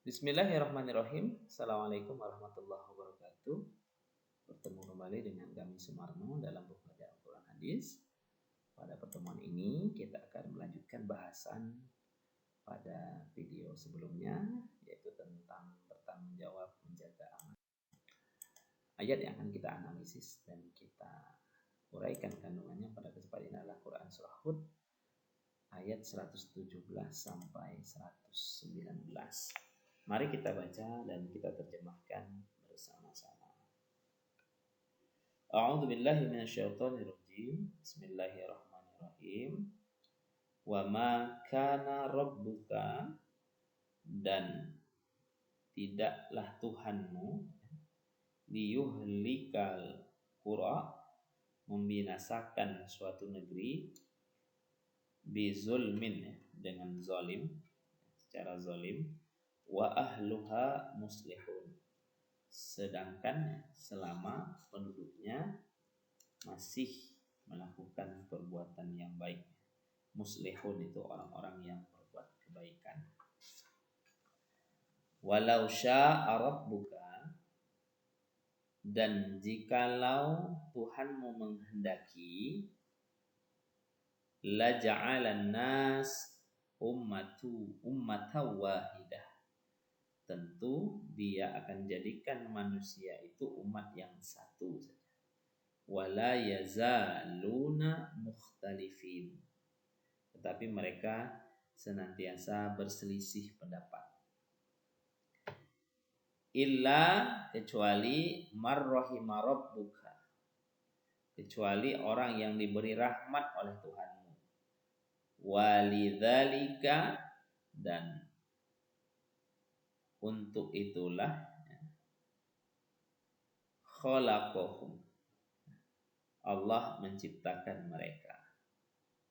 Bismillahirrahmanirrahim. Assalamualaikum warahmatullahi wabarakatuh. Bertemu kembali dengan kami Sumarno dalam belajar Al-Quran Hadis. Pada pertemuan ini kita akan melanjutkan bahasan pada video sebelumnya, yaitu tentang bertanggung jawab menjaga amanah. Ayat yang akan kita analisis dan kita uraikan kandungannya pada kesempatan ini adalah Quran Surah Hud ayat 117 sampai 119. Mari kita baca dan kita terjemahkan bersama-sama. A'udzu billahi minasyaitonir rajim. Bismillahirrahmanirrahim. Wa ma kana rabbuka, dan tidaklah Tuhanmu liyuhlikal qura, membinasakan suatu negeri, bizulmin, dengan zalim, secara zalim, wa ahluha muslihun, sedangkan selama penduduknya masih melakukan perbuatan yang baik. Muslihun itu orang-orang yang berbuat kebaikan. Walau syaa rabbuka, dan jikalau Tuhanmu menghendaki, la ja'alan nas ummatan wahidah, tentu dia akan jadikan manusia itu umat yang satu saja. Wala yazaluna mukhtalifin, tetapi mereka senantiasa berselisih pendapat. Illa, kecuali marrahima rabbuka, kecuali orang yang diberi rahmat oleh Tuhanmu. Walidzalika, dan untuk itulah khalaqahum, Allah menciptakan mereka.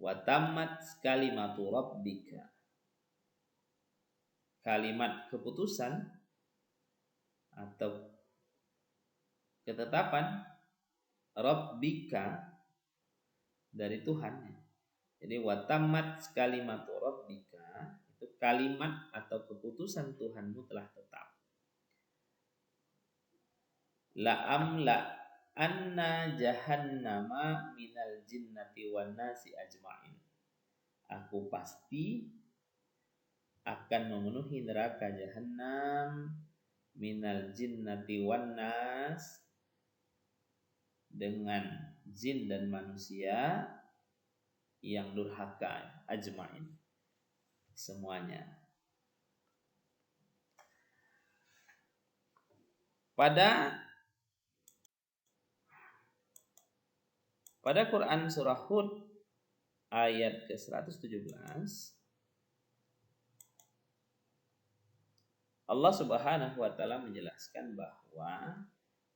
Wa tammat kalimatu rabbika, kalimat keputusan atau ketetapan rabbika dari Tuhan. Jadi wa tammat kalimatu rabbika itu kalimat atau keputusan Tuhanmu telah tetap. La anna jahannama minal jinnati wan nasi ajma'in, aku pasti akan memenuhi neraka jahanam minal jinnati wan nas, dengan jin dan manusia yang durhaka, ajma'in, semuanya. Pada Quran Surah Hud ayat ke-117, Allah Subhanahu wa Ta'ala menjelaskan bahwa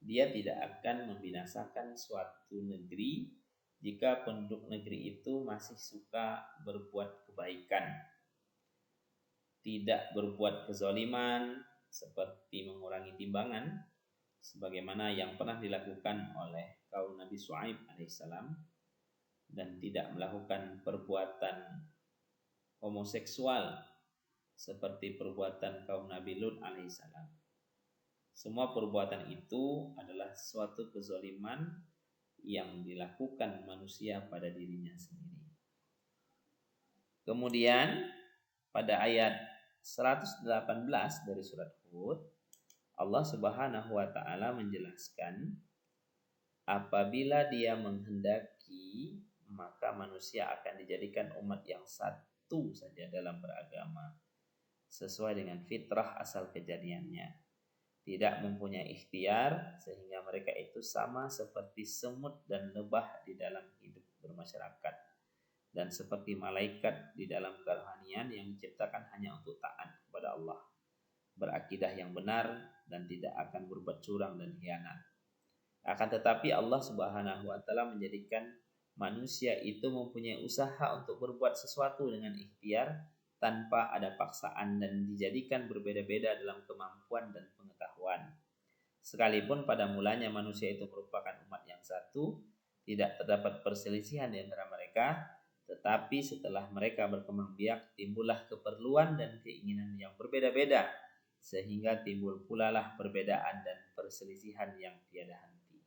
Dia tidak akan membinasakan suatu negeri jika penduduk negeri itu masih suka berbuat kebaikan, tidak berbuat kezaliman seperti mengurangi timbangan, sebagaimana yang pernah dilakukan oleh kaum Nabi Syuaib alaihissalam, dan tidak melakukan perbuatan homoseksual seperti perbuatan kaum Nabi Lut alaihissalam. Semua perbuatan itu adalah suatu kezaliman yang dilakukan manusia pada dirinya sendiri. Kemudian pada ayat 118 dari surat Hud, Allah Subhanahu wa Ta'ala menjelaskan, apabila Dia menghendaki, maka manusia akan dijadikan umat yang satu saja dalam beragama, sesuai dengan fitrah asal kejadiannya. Tidak mempunyai ikhtiar, sehingga mereka itu sama seperti semut dan lebah di dalam hidup bermasyarakat, dan seperti malaikat di dalam kerohanian yang diciptakan hanya untuk taat kepada Allah, berakidah yang benar, dan tidak akan berbuat curang dan khianat. Akan tetapi Allah Subhanahu wa Ta'ala menjadikan manusia itu mempunyai usaha untuk berbuat sesuatu dengan ikhtiar tanpa ada paksaan, dan dijadikan berbeda-beda dalam kemampuan dan pengetahuan. Sekalipun pada mulanya manusia itu merupakan umat yang satu, tidak terdapat perselisihan di antara mereka, tetapi setelah mereka berkembang biak, timbullah keperluan dan keinginan yang berbeda-beda, sehingga timbul pula lah perbedaan dan perselisihan yang tiada henti.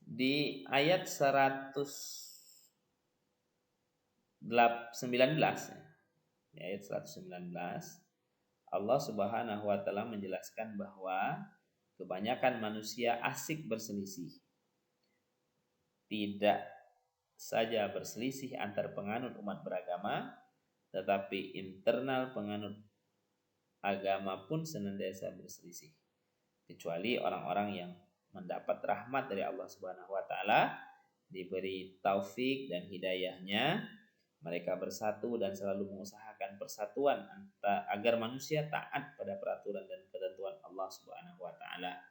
Di ayat 119, di ayat 119, Allah Subhanahu wa taala menjelaskan bahwa kebanyakan manusia asik berselisih. Tidak saja berselisih antar penganut umat beragama, tetapi internal penganut agama pun senantiasa berselisih. Kecuali orang-orang yang mendapat rahmat dari Allah Subhanahu wa taala, diberi taufik dan hidayahnya, mereka bersatu dan selalu mengusahakan persatuan agar manusia taat pada peraturan dan ketentuan Allah Subhanahu wa taala,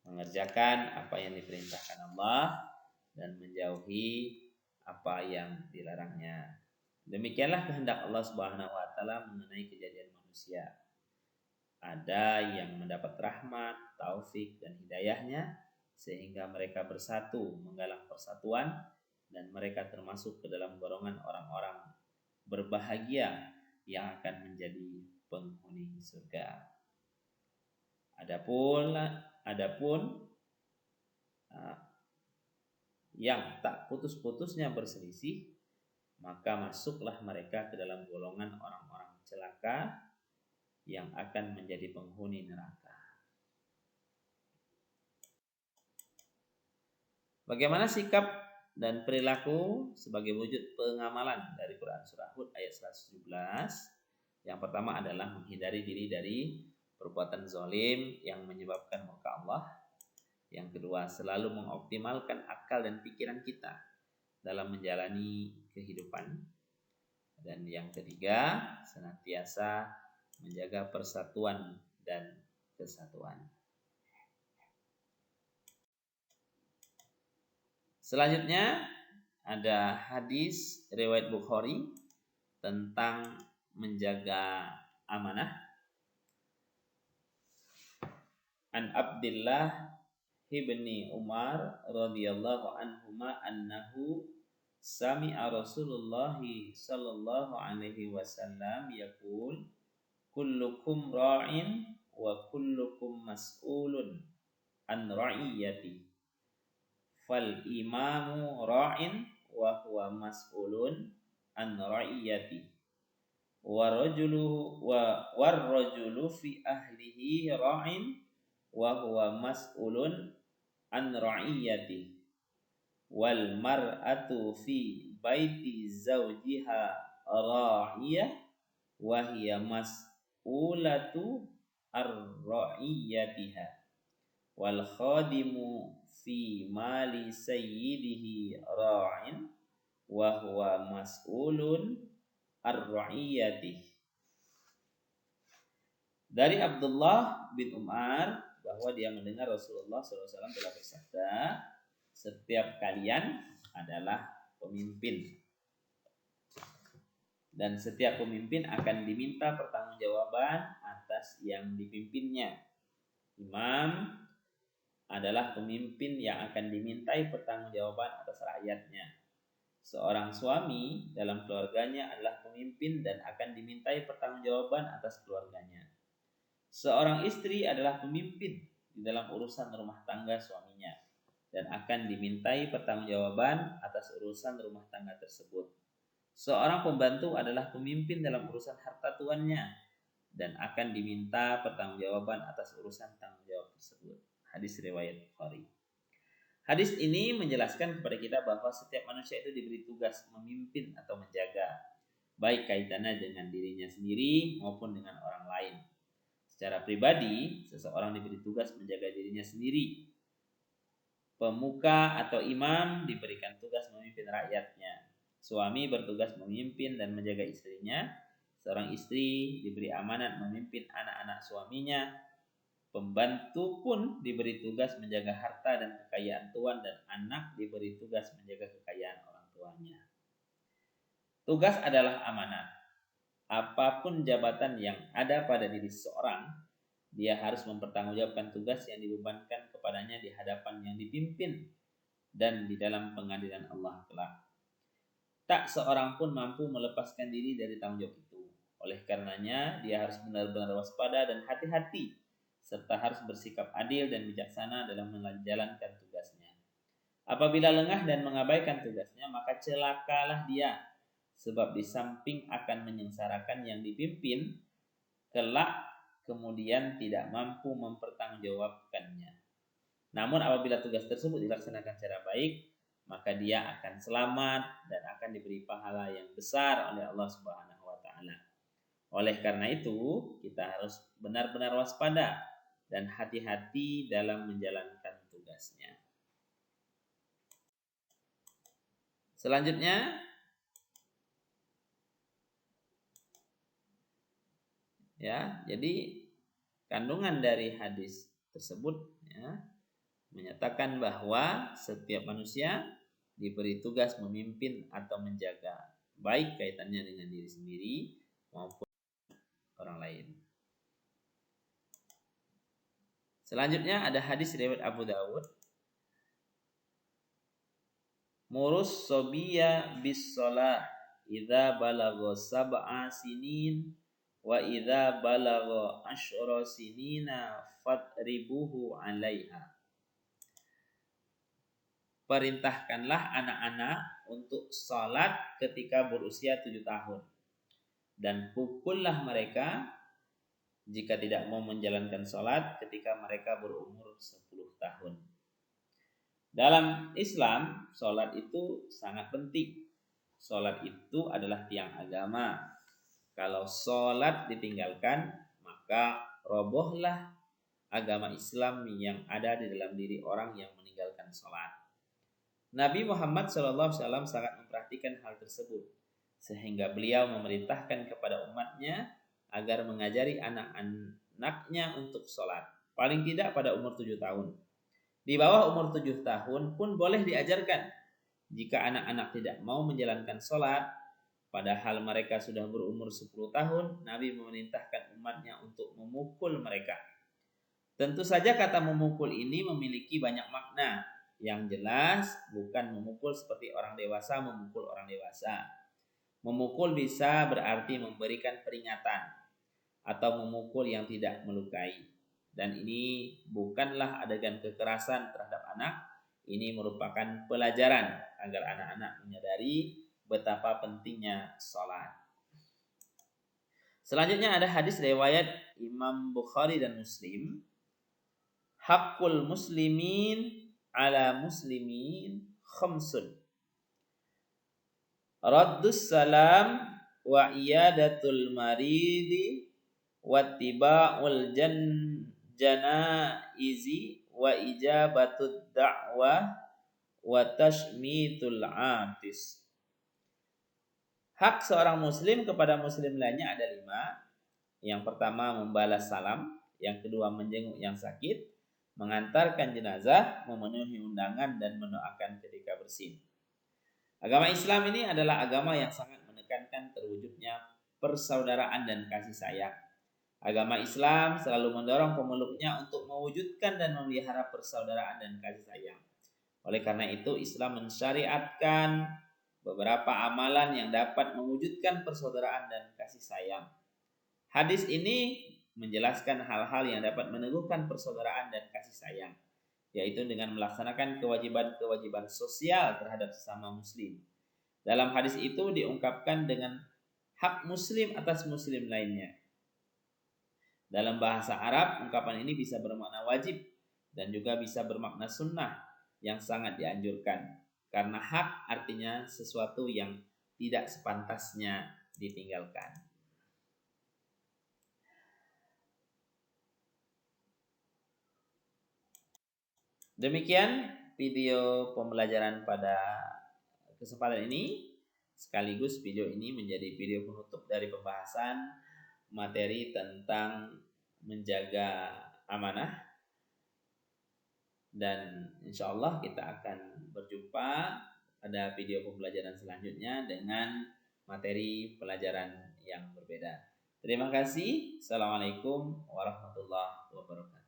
mengerjakan apa yang diperintahkan Allah dan menjauhi apa yang dilarangnya. Demikianlah kehendak Allah Subhanahu wa taala mengenai kejadian manusia. Ada yang mendapat rahmat, taufik dan hidayahnya sehingga mereka bersatu menggalang persatuan, dan mereka termasuk ke dalam golongan orang-orang berbahagia yang akan menjadi penghuni surga. Adapun yang tak putus-putusnya berselisih, maka masuklah mereka ke dalam golongan orang-orang celaka yang akan menjadi penghuni neraka. Bagaimana sikap dan perilaku sebagai wujud pengamalan dari Quran surah Hud ayat 117? Yang pertama adalah menghindari diri dari perbuatan zalim yang menyebabkan murka Allah. Yang kedua, selalu mengoptimalkan akal dan pikiran kita dalam menjalani kehidupan. Dan yang ketiga, senantiasa menjaga persatuan dan kesatuan. Selanjutnya ada hadis riwayat Bukhari tentang menjaga amanah. An Abdullah ibni Umar radhiyallahu anhuma annahu sami'a Rasulullah sallallahu alaihi wasallam yaqul kullukum ra'in wa kullukum mas'ulun an ra'iyati fal imamu ra'in wa huwa mas'ulun an ra'iyati war rajulu fi ahlihi ra'in wa huwa mas'ulun an ra'iyati wal mar'atu fi baiti zawjiha ra'iyah wa hiya mas'ulatu ar-ra'iyatiha wal khadimu fi mali sayyidihi ra'in wa huwa mas'ulun ar-ra'iyatihi. Dari Abdullah bin Umar bahwa dia mendengar Rasulullah SAW telah bersabda, setiap kalian adalah pemimpin dan setiap pemimpin akan diminta pertanggungjawaban atas yang dipimpinnya. Imam adalah pemimpin yang akan dimintai pertanggungjawaban atas rakyatnya. Seorang suami dalam keluarganya adalah pemimpin dan akan dimintai pertanggungjawaban atas keluarganya. Seorang istri adalah pemimpin di dalam urusan rumah tangga suaminya dan akan dimintai pertanggungjawaban atas urusan rumah tangga tersebut. Seorang pembantu adalah pemimpin dalam urusan harta tuannya dan akan diminta pertanggungjawaban atas urusan tanggung jawab tersebut. Hadis riwayat Bukhari. Hadis ini menjelaskan kepada kita bahwa setiap manusia itu diberi tugas memimpin atau menjaga, baik kaitannya dengan dirinya sendiri maupun dengan orang lain. Secara pribadi, seseorang diberi tugas menjaga dirinya sendiri. Pemuka atau imam diberikan tugas memimpin rakyatnya. Suami bertugas memimpin dan menjaga istrinya. Seorang istri diberi amanat memimpin anak-anak suaminya. Pembantu pun diberi tugas menjaga harta dan kekayaan tuan, dan anak diberi tugas menjaga kekayaan orang tuanya. Tugas adalah amanat. Apapun jabatan yang ada pada diri seseorang, dia harus mempertanggungjawabkan tugas yang dibebankan kepadanya di hadapan yang dipimpin dan di dalam pengadilan Allah kelak. tak seorang pun mampu melepaskan diri dari tanggung jawab itu. Oleh karenanya, dia harus benar-benar waspada dan hati-hati, serta harus bersikap adil dan bijaksana dalam menjalankan tugasnya. Apabila lengah dan mengabaikan tugasnya, maka celakalah dia, sebab di samping akan menyengsarakan yang dipimpin, kelak kemudian tidak mampu mempertanggungjawabkannya. Namun apabila tugas tersebut dilaksanakan secara baik, maka dia akan selamat dan akan diberi pahala yang besar oleh Allah Subhanahu wa taala. Oleh karena itu, kita harus benar-benar waspada dan hati-hati dalam menjalankan tugasnya. Selanjutnya, ya, jadi kandungan dari hadis tersebut ya, menyatakan bahwa setiap manusia diberi tugas memimpin atau menjaga, baik kaitannya dengan diri sendiri maupun orang lain. Selanjutnya ada hadis riwayat Abu Dawud. Murus sobiya bis shalah idza balagha sab'a sinin wa idza balagha asyra sinina fatribuhu 'alaiha. Perintahkanlah anak-anak untuk salat ketika berusia 7 tahun dan pukullah mereka jika tidak mau menjalankan salat ketika mereka berumur 10 tahun. Dalam Islam, salat itu sangat penting. Salat itu adalah tiang agama. Kalau salat ditinggalkan, maka robohlah agama Islam yang ada di dalam diri orang yang meninggalkan salat. Nabi Muhammad SAW sangat memperhatikan hal tersebut, sehingga beliau memerintahkan kepada umatnya agar mengajari anak-anaknya untuk sholat, paling tidak pada umur 7 tahun. Di bawah umur 7 tahun pun boleh diajarkan. Jika anak-anak tidak mau menjalankan sholat, padahal mereka sudah berumur 10 tahun, Nabi memerintahkan umatnya untuk memukul mereka. Tentu saja kata memukul ini memiliki banyak makna. Yang jelas bukan memukul seperti orang dewasa memukul orang dewasa. Memukul bisa berarti memberikan peringatan atau memukul yang tidak melukai. Dan ini bukanlah adegan kekerasan terhadap anak. Ini merupakan pelajaran agar anak-anak menyadari betapa pentingnya sholat. Selanjutnya ada hadis riwayat Imam Bukhari dan Muslim. Haqqul muslimin ala muslimin khamsun. Raddus salam wa iyadatul maridi wattiba'ul janaizi wa ijabatud da'wah wa tashmitul atis. Hak seorang muslim kepada muslim lainnya ada 5. Yang pertama membalas salam, yang kedua menjenguk yang sakit, mengantarkan jenazah, memenuhi undangan, dan mendoakan ketika bersin. Agama Islam ini adalah agama yang sangat menekankan terwujudnya persaudaraan dan kasih sayang. Agama Islam selalu mendorong pemeluknya untuk mewujudkan dan memelihara persaudaraan dan kasih sayang. Oleh karena itu, Islam mensyariatkan beberapa amalan yang dapat mewujudkan persaudaraan dan kasih sayang. Hadis ini menjelaskan hal-hal yang dapat meneguhkan persaudaraan dan kasih sayang, yaitu dengan melaksanakan kewajiban-kewajiban sosial terhadap sesama muslim. Dalam hadis itu diungkapkan dengan hak muslim atas muslim lainnya. Dalam bahasa Arab, ungkapan ini bisa bermakna wajib dan juga bisa bermakna sunnah yang sangat dianjurkan. Karena hak artinya sesuatu yang tidak sepantasnya ditinggalkan. Demikian video pembelajaran pada kesempatan ini. Sekaligus video ini menjadi video penutup dari pembahasan materi tentang menjaga amanah. Dan insya Allah kita akan berjumpa pada video pembelajaran selanjutnya dengan materi pelajaran yang berbeda. Terima kasih. Assalamualaikum warahmatullahi wabarakatuh.